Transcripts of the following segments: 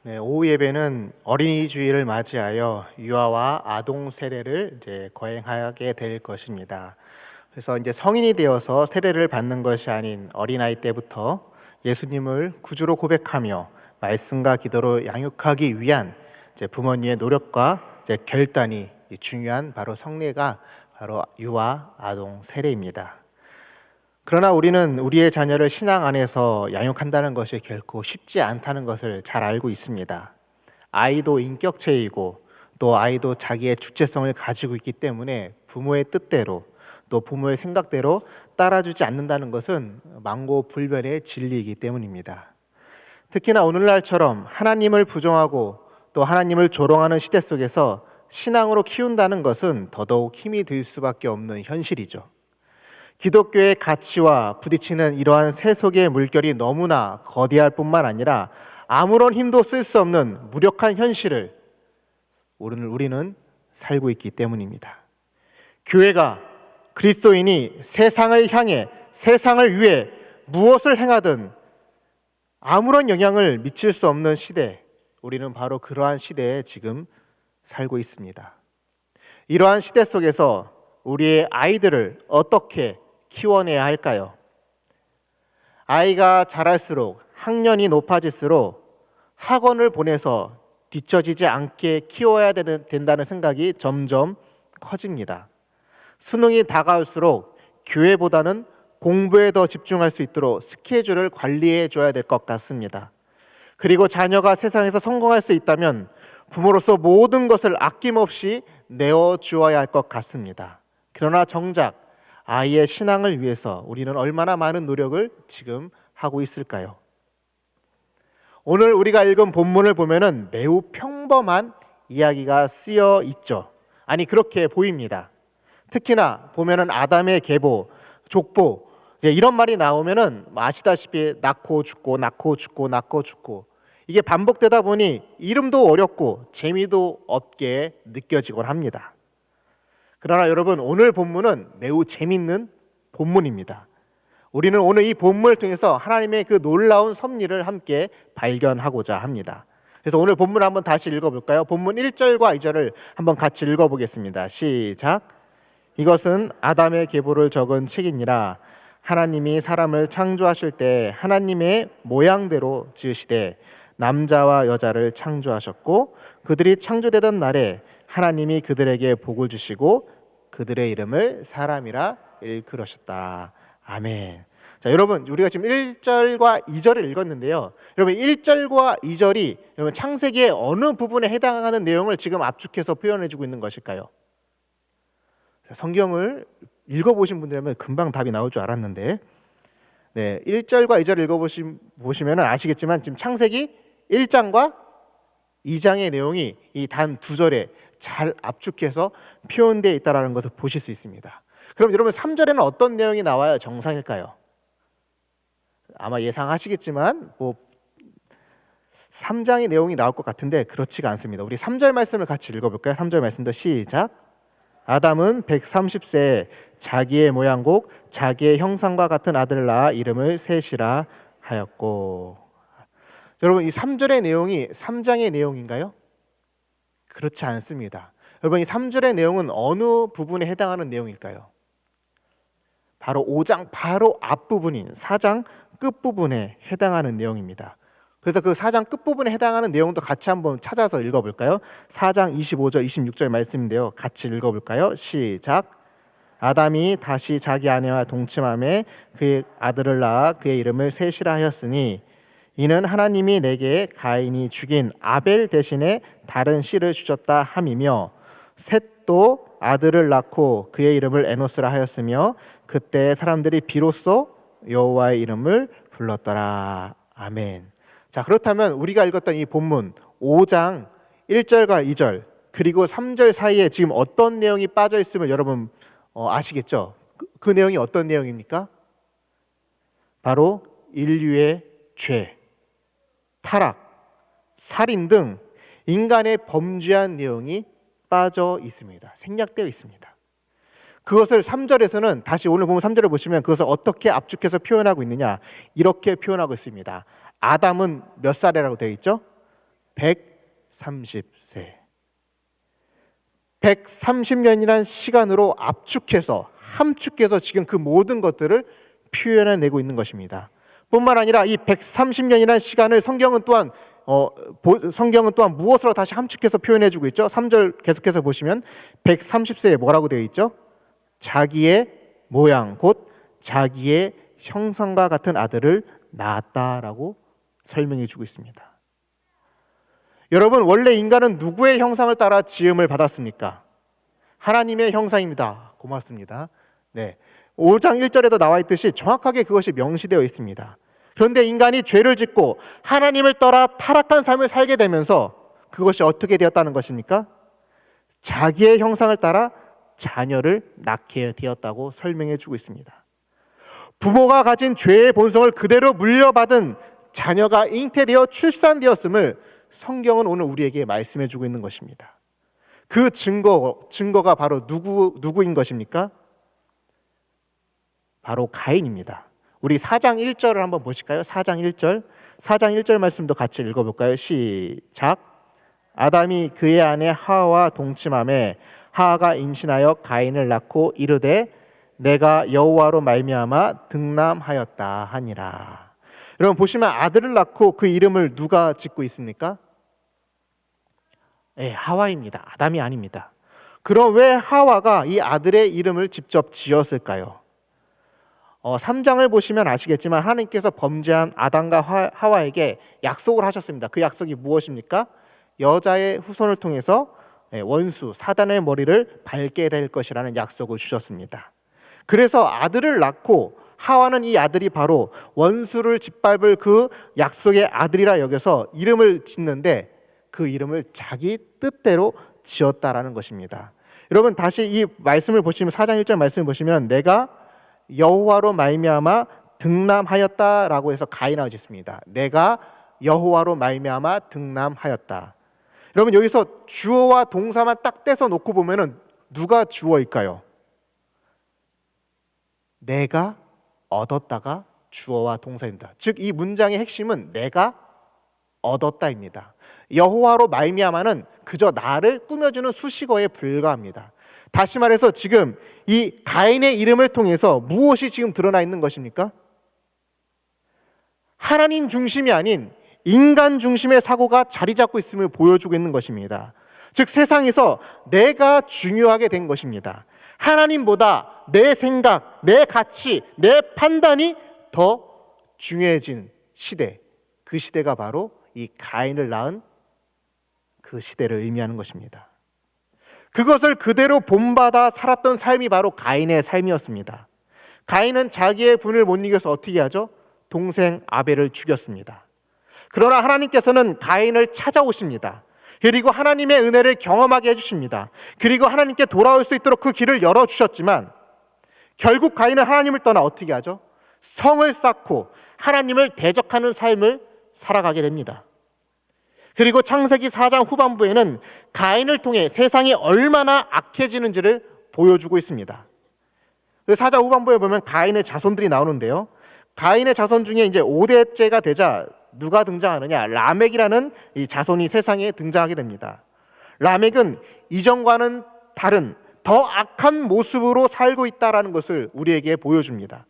네, 오후 예배는 어린이 주일을 맞이하여 유아와 아동 세례를 이제 거행하게 될 것입니다. 그래서 이제 성인이 되어서 세례를 받는 것이 아닌 어린아이 때부터 예수님을 구주로 고백하며 말씀과 기도로 양육하기 위한 이제 부모님의 노력과 이제 결단이 중요한 바로 성례가 바로 유아 아동 세례입니다. 그러나 우리는 우리의 자녀를 신앙 안에서 양육한다는 것이 결코 쉽지 않다는 것을 잘 알고 있습니다. 아이도 인격체이고 또 아이도 자기의 주체성을 가지고 있기 때문에 부모의 뜻대로 또 부모의 생각대로 따라주지 않는다는 것은 만고불변의 진리이기 때문입니다. 특히나 오늘날처럼 하나님을 부정하고 또 하나님을 조롱하는 시대 속에서 신앙으로 키운다는 것은 더더욱 힘이 들 수밖에 없는 현실이죠. 기독교의 가치와 부딪히는 이러한 세속의 물결이 너무나 거대할 뿐만 아니라 아무런 힘도 쓸 수 없는 무력한 현실을 오늘 우리는 살고 있기 때문입니다. 교회가 그리스도인이 세상을 향해 세상을 위해 무엇을 행하든 아무런 영향을 미칠 수 없는 시대, 우리는 바로 그러한 시대에 지금 살고 있습니다. 이러한 시대 속에서 우리의 아이들을 어떻게 키워내야 할까요? 아이가 자랄수록 학년이 높아질수록 학원을 보내서 뒤처지지 않게 키워야 된다는 생각이 점점 커집니다. 수능이 다가올수록 교회보다는 공부에 더 집중할 수 있도록 스케줄을 관리해 줘야 될 것 같습니다. 그리고 자녀가 세상에서 성공할 수 있다면 부모로서 모든 것을 아낌없이 내어주어야 할 것 같습니다. 그러나 정작 아이의 신앙을 위해서 우리는 얼마나 많은 노력을 지금 하고 있을까요? 오늘 우리가 읽은 본문을 보면은 매우 평범한 이야기가 쓰여 있죠. 아니, 그렇게 보입니다. 특히나 보면은 아담의 계보, 족보, 이런 말이 나오면은 아시다시피 낳고 죽고 낳고 죽고 낳고 죽고, 이게 반복되다 보니 이름도 어렵고 재미도 없게 느껴지곤 합니다. 그러나 여러분, 오늘 본문은 매우 재밌는 본문입니다. 우리는 오늘 이 본문을 통해서 하나님의 그 놀라운 섭리를 함께 발견하고자 합니다. 그래서 오늘 본문을 한번 다시 읽어볼까요? 본문 1절과 2절을 한번 같이 읽어보겠습니다. 시작. 이것은 아담의 계보를 적은 책이니라. 하나님이 사람을 창조하실 때 하나님의 모양대로 지으시되 남자와 여자를 창조하셨고, 그들이 창조되던 날에 하나님이 그들에게 복을 주시고 그들의 이름을 사람이라 일컬으셨다. 아멘. 자, 여러분, 우리가 지금 1절과 2절을 읽었는데요. 여러분, 1절과 2절이 여러분 창세기의 어느 부분에 해당하는 내용을 지금 압축해서 표현해 주고 있는 것일까요? 성경을 읽어보신 분들이라면 금방 답이 나올 줄 알았는데, 1절과 2절을 읽어보시면 아시겠지만 지금 창세기 1장과 2장의 내용이 이 단 2절에 잘 압축해서 표현되어 있다는 것을 보실 수 있습니다. 그럼 여러분, 3절에는 어떤 내용이 나와야 정상일까요? 아마 예상하시겠지만 3장의 내용이 나올 것 같은데 그렇지가 않습니다. 우리 3절 말씀을 같이 읽어볼까요? 3절 말씀도 시작. 아담은 130세에 자기의 모양곡 자기의 형상과 같은 아들을 낳아 이름을 셋이라 하였고. 여러분, 이 3절의 내용이 3장의 내용인가요? 그렇지 않습니다. 여러분, 이 3절의 내용은 어느 부분에 해당하는 내용일까요? 바로 5장 바로 앞부분인 4장 끝부분에 해당하는 내용입니다. 그래서 그 4장 끝부분에 해당하는 내용도 같이 한번 찾아서 읽어볼까요? 4장 25절 26절 말씀인데요, 같이 읽어볼까요? 시작. 아담이 다시 자기 아내와 동침하며 그의 아들을 낳아 그의 이름을 셋이라 하였으니 이는 하나님이 내게 가인이 죽인 아벨 대신에 다른 씨를 주셨다 함이며, 셋도 아들을 낳고 그의 이름을 에노스라 하였으며 그때 사람들이 비로소 여호와의 이름을 불렀더라. 아멘. 자, 그렇다면 우리가 읽었던 이 본문 5장 1절과 2절 그리고 3절 사이에 지금 어떤 내용이 빠져 있으면 여러분 아시겠죠? 그 내용이 어떤 내용입니까? 바로 인류의 죄, 타락, 살인 등 인간의 범죄한 내용이 빠져 있습니다. 생략되어 있습니다. 그것을 3절에서는 다시 오늘 보면 3절을 보시면 그것을 어떻게 압축해서 표현하고 있느냐, 이렇게 표현하고 있습니다. 아담은 몇 살이라고 되어 있죠? 130세. 130년이란 시간으로 함축해서 지금 그 모든 것들을 표현해내고 있는 것입니다. 뿐만 아니라 이 130년이라는 시간을 성경은 또한 무엇으로 다시 함축해서 표현해주고 있죠? 3절 계속해서 보시면 130세에 뭐라고 되어 있죠? 자기의 모양 곧 자기의 형상과 같은 아들을 낳았다라고 설명해주고 있습니다. 여러분, 원래 인간은 누구의 형상을 따라 지음을 받았습니까? 하나님의 형상입니다. 고맙습니다. 네, 5장 1절에도 나와 있듯이 정확하게 그것이 명시되어 있습니다. 그런데 인간이 죄를 짓고 하나님을 떠나 타락한 삶을 살게 되면서 그것이 어떻게 되었다는 것입니까? 자기의 형상을 따라 자녀를 낳게 되었다고 설명해 주고 있습니다. 부모가 가진 죄의 본성을 그대로 물려받은 자녀가 잉태되어 출산되었음을 성경은 오늘 우리에게 말씀해 주고 있는 것입니다. 그 증거가 바로 누구인 것입니까? 바로 가인입니다. 우리 4장 1절을 한번 보실까요? 4장 1절 말씀도 같이 읽어볼까요? 시작. 아담이 그의 아내 하와와 동침하매 하와가 임신하여 가인을 낳고 이르되 내가 여호와로 말미암아 득남하였다 하니라. 여러분 보시면 아들을 낳고 그 이름을 누가 짓고 있습니까? 네, 하와입니다. 아담이 아닙니다. 그럼 왜 하와가 이 아들의 이름을 직접 지었을까요? 3장을 보시면 아시겠지만 하나님께서 범죄한 아담과 하와에게 약속을 하셨습니다. 그 약속이 무엇입니까? 여자의 후손을 통해서 원수 사단의 머리를 밟게 될 것이라는 약속을 주셨습니다. 그래서 아들을 낳고 하와는 이 아들이 바로 원수를 짓밟을 그 약속의 아들이라 여겨서 이름을 짓는데 그 이름을 자기 뜻대로 지었다라는 것입니다. 여러분 다시 이 말씀을 보시면 4장 1절 말씀을 보시면 내가 여호와로 말미암아 득남하였다라고 해서 가인을 짓습니다. 내가 여호와로 말미암아 득남하였다. 여러분 여기서 주어와 동사만 딱 떼서 놓고 보면은 누가 주어일까요? 내가 얻었다가 주어와 동사입니다. 즉 이 문장의 핵심은 내가 얻었다입니다. 여호와로 말미암아는 그저 나를 꾸며주는 수식어에 불과합니다. 다시 말해서 지금 이 가인의 이름을 통해서 무엇이 지금 드러나 있는 것입니까? 하나님 중심이 아닌 인간 중심의 사고가 자리 잡고 있음을 보여주고 있는 것입니다. 즉 세상에서 내가 중요하게 된 것입니다. 하나님보다 내 생각, 내 가치, 내 판단이 더 중요해진 시대, 그 시대가 바로 이 가인을 낳은 그 시대를 의미하는 것입니다. 그것을 그대로 본받아 살았던 삶이 바로 가인의 삶이었습니다. 가인은 자기의 분을 못 이겨서 어떻게 하죠? 동생 아벨을 죽였습니다. 그러나 하나님께서는 가인을 찾아오십니다. 그리고 하나님의 은혜를 경험하게 해주십니다. 그리고 하나님께 돌아올 수 있도록 그 길을 열어주셨지만 결국 가인은 하나님을 떠나 어떻게 하죠? 성을 쌓고 하나님을 대적하는 삶을 살아가게 됩니다. 그리고 창세기 4장 후반부에는 가인을 통해 세상이 얼마나 악해지는지를 보여주고 있습니다. 그 4장 후반부에 보면 가인의 자손들이 나오는데요. 가인의 자손 중에 이제 5대째가 되자 누가 등장하느냐? 라멕이라는 이 자손이 세상에 등장하게 됩니다. 라멕은 이전과는 다른 더 악한 모습으로 살고 있다라는 것을 우리에게 보여줍니다.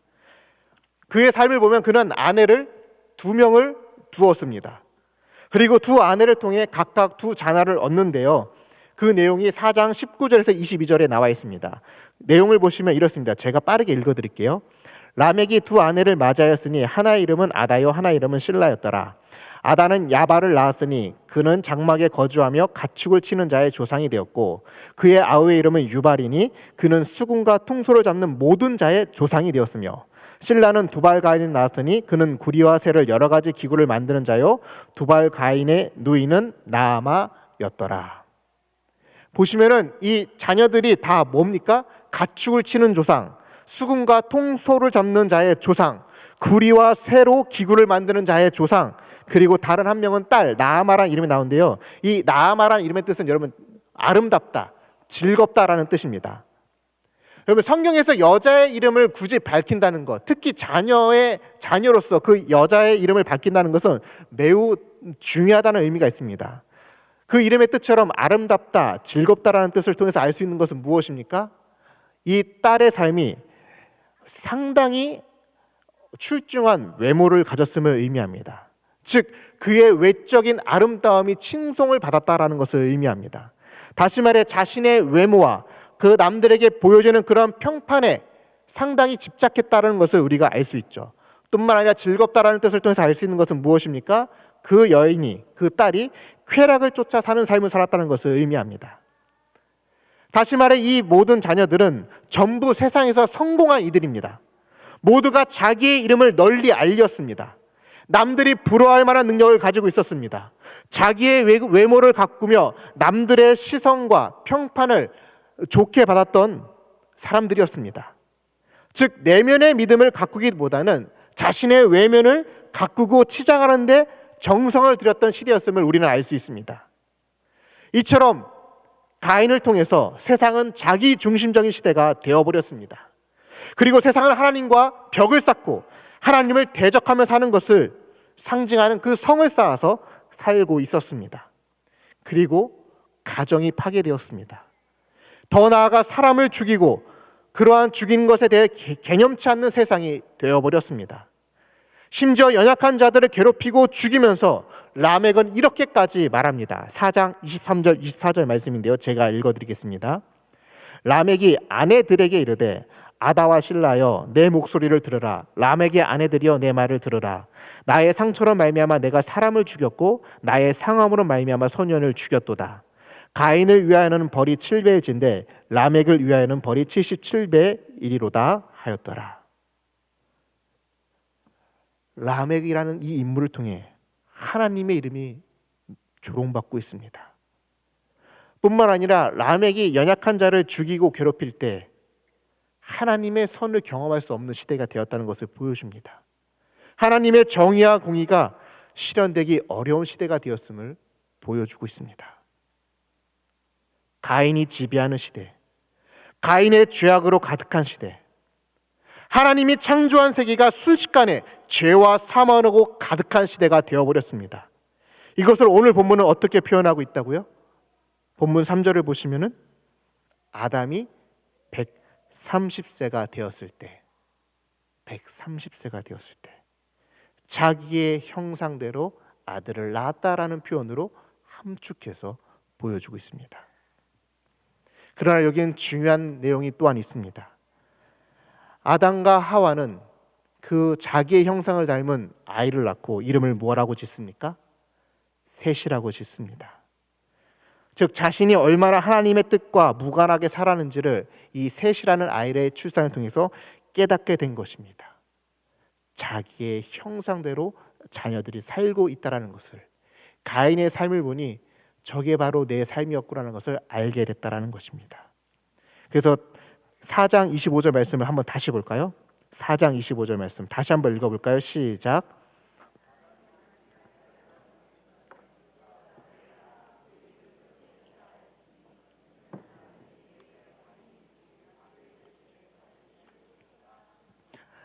그의 삶을 보면 그는 아내를 2명을 두었습니다. 그리고 두 아내를 통해 각각 두 자녀를 얻는데요. 그 내용이 4장 19절에서 22절에 나와 있습니다. 내용을 보시면 이렇습니다. 제가 빠르게 읽어드릴게요. 라멕이 두 아내를 맞이하였으니 하나의 이름은 아다요 하나의 이름은 실라였더라. 아다는 야발을 낳았으니 그는 장막에 거주하며 가축을 치는 자의 조상이 되었고 그의 아우의 이름은 유발이니 그는 수군과 통소를 잡는 모든 자의 조상이 되었으며 실라는 두발가인을 낳았으니 그는 구리와 새를 여러 가지 기구를 만드는 자요 두발가인의 누이는 나아마였더라. 보시면은 이 자녀들이 다 뭡니까? 가축을 치는 조상, 수군과 통소를 잡는 자의 조상, 구리와 새로 기구를 만드는 자의 조상, 그리고 다른 한 명은 딸 나아마라는 이름이 나오는데요. 이 나아마라는 이름의 뜻은 여러분 아름답다, 즐겁다라는 뜻입니다. 여러분, 성경에서 여자의 이름을 굳이 밝힌다는 것, 특히 자녀로서 그 여자의 이름을 밝힌다는 것은 매우 중요하다는 의미가 있습니다. 그 이름의 뜻처럼 아름답다, 즐겁다라는 뜻을 통해서 알 수 있는 것은 무엇입니까? 이 딸의 삶이 상당히 출중한 외모를 가졌음을 의미합니다. 즉, 그의 외적인 아름다움이 칭송을 받았다라는 것을 의미합니다. 다시 말해 자신의 외모와 그 남들에게 보여주는 그런 평판에 상당히 집착했다는 것을 우리가 알 수 있죠. 뿐만 아니라 즐겁다라는 뜻을 통해서 알 수 있는 것은 무엇입니까? 그 여인이, 그 딸이 쾌락을 쫓아 사는 삶을 살았다는 것을 의미합니다. 다시 말해 이 모든 자녀들은 전부 세상에서 성공한 이들입니다. 모두가 자기의 이름을 널리 알렸습니다. 남들이 부러워할 만한 능력을 가지고 있었습니다. 자기의 외모를 가꾸며 남들의 시선과 평판을 좋게 받았던 사람들이었습니다. 즉, 내면의 믿음을 가꾸기보다는 자신의 외면을 가꾸고 치장하는 데 정성을 들였던 시대였음을 우리는 알 수 있습니다. 이처럼 가인을 통해서 세상은 자기 중심적인 시대가 되어버렸습니다. 그리고 세상은 하나님과 벽을 쌓고 하나님을 대적하며 사는 것을 상징하는 그 성을 쌓아서 살고 있었습니다. 그리고 가정이 파괴되었습니다. 더 나아가 사람을 죽이고 그러한 죽인 것에 대해 개념치 않는 세상이 되어버렸습니다. 심지어 연약한 자들을 괴롭히고 죽이면서 라멕은 이렇게까지 말합니다. 4장 23절 24절 말씀인데요, 제가 읽어드리겠습니다. 라멕이 아내들에게 이르되 아다와 실라여 내 목소리를 들으라. 라멕의 아내들이여 내 말을 들으라. 나의 상처로 말미암아 내가 사람을 죽였고 나의 상함으로 말미암아 소년을 죽였도다. 가인을 위하여는 벌이 7배일진데 라멕을 위하여는 벌이 77배이리로다 하였더라. 라멕이라는 이 인물을 통해 하나님의 이름이 조롱받고 있습니다. 뿐만 아니라 라멕이 연약한 자를 죽이고 괴롭힐 때 하나님의 선을 경험할 수 없는 시대가 되었다는 것을 보여줍니다. 하나님의 정의와 공의가 실현되기 어려운 시대가 되었음을 보여주고 있습니다. 가인이 지배하는 시대, 가인의 죄악으로 가득한 시대, 하나님이 창조한 세계가 순식간에 죄와 사망으로 가득한 시대가 되어버렸습니다. 이것을 오늘 본문은 어떻게 표현하고 있다고요? 본문 3절을 보시면은 아담이 130세가 되었을 때, 130세가 되었을 때 자기의 형상대로 아들을 낳았다라는 표현으로 함축해서 보여주고 있습니다. 그러나 여기엔 중요한 내용이 또한 있습니다. 아담과 하와는 그 자기의 형상을 닮은 아이를 낳고 이름을 뭐라고 짓습니까? 셋이라고 짓습니다. 즉 자신이 얼마나 하나님의 뜻과 무관하게 살았는지를 이 셋이라는 아이의 출산을 통해서 깨닫게 된 것입니다. 자기의 형상대로 자녀들이 살고 있다는 것을, 가인의 삶을 보니 저게 바로 내 삶이었구나는 것을 알게 됐다는 것입니다. 그래서 4장 25절 말씀을 한번 다시 볼까요? 4장 25절 말씀 다시 한번 읽어볼까요? 시작.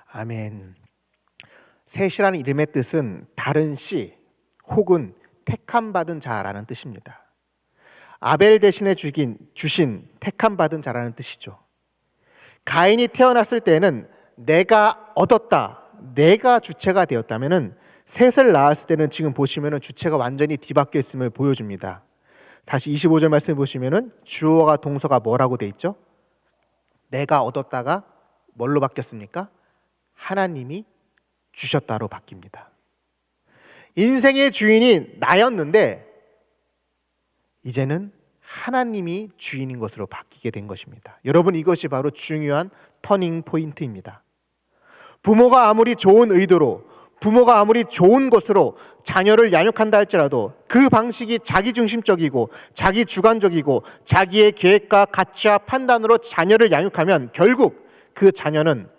아멘. 셋이라는 이름의 뜻은 다른 씨 혹은 택함받은 자라는 뜻입니다. 아벨 대신에 주신 택함받은 자라는 뜻이죠. 가인이 태어났을 때는 내가 얻었다, 내가 주체가 되었다면은 셋을 낳았을 때는 지금 보시면은 주체가 완전히 뒤바뀌어 있음을 보여줍니다. 다시 25절 말씀 보시면은 주어가 동사가 뭐라고 돼 있죠? 내가 얻었다가 뭘로 바뀌었습니까? 하나님이 주셨다로 바뀝니다. 인생의 주인이 나였는데 이제는 하나님이 주인인 것으로 바뀌게 된 것입니다. 여러분, 이것이 바로 중요한 터닝 포인트입니다. 부모가 아무리 좋은 의도로, 부모가 아무리 좋은 것으로 자녀를 양육한다 할지라도 그 방식이 자기중심적이고 자기 주관적이고 자기의 계획과 가치와 판단으로 자녀를 양육하면 결국 그 자녀는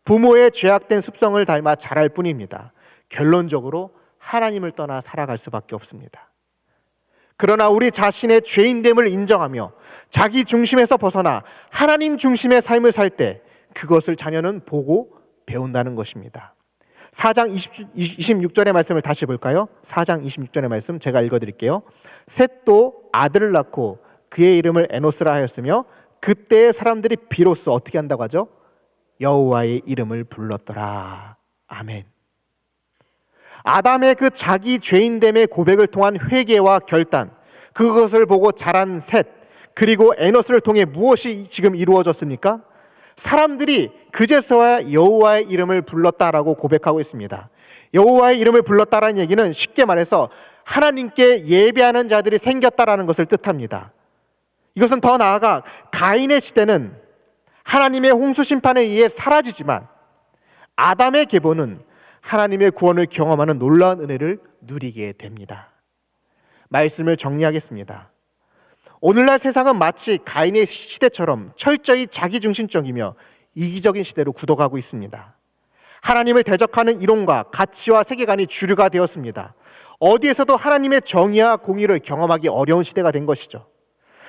부모의 죄악된 습성을 닮아 자랄 뿐입니다. 결론적으로 하나님을 떠나 살아갈 수밖에 없습니다. 그러나 우리 자신의 죄인됨을 인정하며 자기 중심에서 벗어나 하나님 중심의 삶을 살 때 그것을 자녀는 보고 배운다는 것입니다. 4장 26절의 말씀을 다시 볼까요? 4장 26절의 말씀 제가 읽어드릴게요. 셋도 아들을 낳고 그의 이름을 에노스라 하였으며 그때의 사람들이 비로소 어떻게 한다고 하죠? 여호와의 이름을 불렀더라. 아멘. 아담의 그 자기 죄인됨의 고백을 통한 회개와 결단, 그것을 보고 자란 셋, 그리고 에노스를 통해 무엇이 지금 이루어졌습니까? 사람들이 그제서야 여호와의 이름을 불렀다라고 고백하고 있습니다. 여호와의 이름을 불렀다라는 얘기는 쉽게 말해서 하나님께 예배하는 자들이 생겼다라는 것을 뜻합니다. 이것은 더 나아가 가인의 시대는 하나님의 홍수 심판에 의해 사라지지만 아담의 계보는 하나님의 구원을 경험하는 놀라운 은혜를 누리게 됩니다. 말씀을 정리하겠습니다. 오늘날 세상은 마치 가인의 시대처럼 철저히 자기중심적이며 이기적인 시대로 굳어가고 있습니다. 하나님을 대적하는 이론과 가치와 세계관이 주류가 되었습니다. 어디에서도 하나님의 정의와 공의를 경험하기 어려운 시대가 된 것이죠.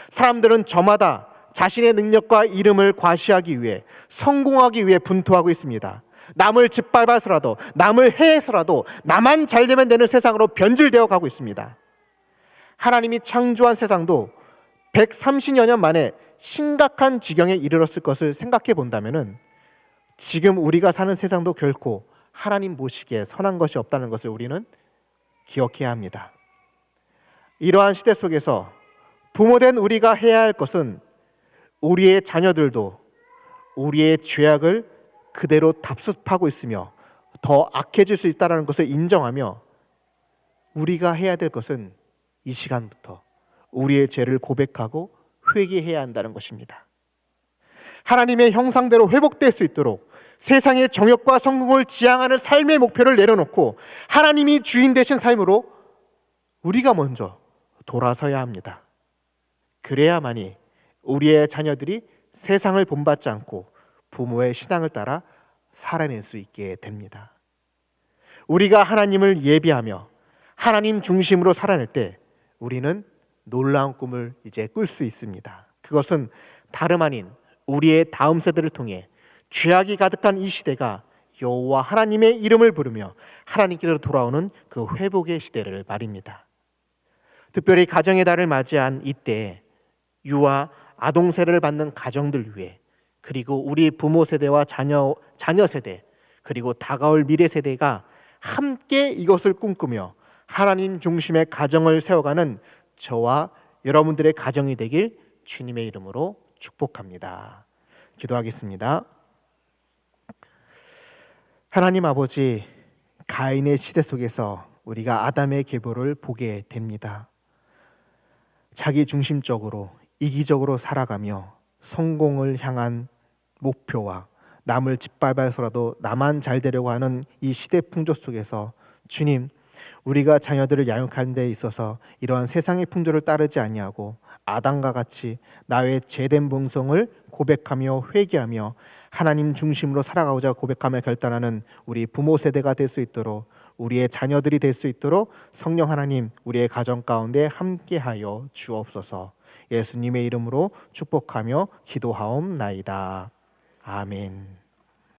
사람들은 저마다 자신의 능력과 이름을 과시하기 위해, 성공하기 위해 분투하고 있습니다. 남을 짓밟아서라도, 남을 해해서라도 나만 잘 되면 되는 세상으로 변질되어 가고 있습니다. 하나님이 창조한 세상도 130여 년 만에 심각한 지경에 이르렀을 것을 생각해 본다면 지금 우리가 사는 세상도 결코 하나님 보시기에 선한 것이 없다는 것을 우리는 기억해야 합니다. 이러한 시대 속에서 부모된 우리가 해야 할 것은 우리의 자녀들도 우리의 죄악을 그대로 답습하고 있으며 더 악해질 수 있다는 것을 인정하며 우리가 해야 될 것은 이 시간부터 우리의 죄를 고백하고 회개해야 한다는 것입니다. 하나님의 형상대로 회복될 수 있도록 세상의 정욕과 성공을 지향하는 삶의 목표를 내려놓고 하나님이 주인 되신 삶으로 우리가 먼저 돌아서야 합니다. 그래야만이 우리의 자녀들이 세상을 본받지 않고 부모의 신앙을 따라 살아낼 수 있게 됩니다. 우리가 하나님을 예비하며 하나님 중심으로 살아낼 때 우리는 놀라운 꿈을 이제 꿀 수 있습니다. 그것은 다름 아닌 우리의 다음 세대를 통해 죄악이 가득한 이 시대가 여호와 하나님의 이름을 부르며 하나님께로 돌아오는 그 회복의 시대를 말입니다. 특별히 가정의 달을 맞이한 이때 유아, 아동 세례를 받는 가정들 위해, 그리고 우리 부모 세대와 자녀 세대, 그리고 다가올 미래 세대가 함께 이것을 꿈꾸며 하나님 중심의 가정을 세워가는 저와 여러분들의 가정이 되길 주님의 이름으로 축복합니다. 기도하겠습니다. 하나님 아버지, 가인의 시대 속에서 우리가 아담의 계보를 보게 됩니다. 자기 중심적으로 이기적으로 살아가며 성공을 향한 목표와 남을 짓밟아서라도 나만 잘 되려고 하는 이 시대 풍조 속에서 주님, 우리가 자녀들을 양육하는 데 있어서 이러한 세상의 풍조를 따르지 아니하고 아담과 같이 나의 죄된 본성을 고백하며 회개하며 하나님 중심으로 살아가고자 고백하며 결단하는 우리 부모 세대가 될 수 있도록, 우리의 자녀들이 될 수 있도록 성령 하나님 우리의 가정 가운데 함께하여 주옵소서. 예수님의 이름으로 축복하며 기도하옵나이다. 아멘.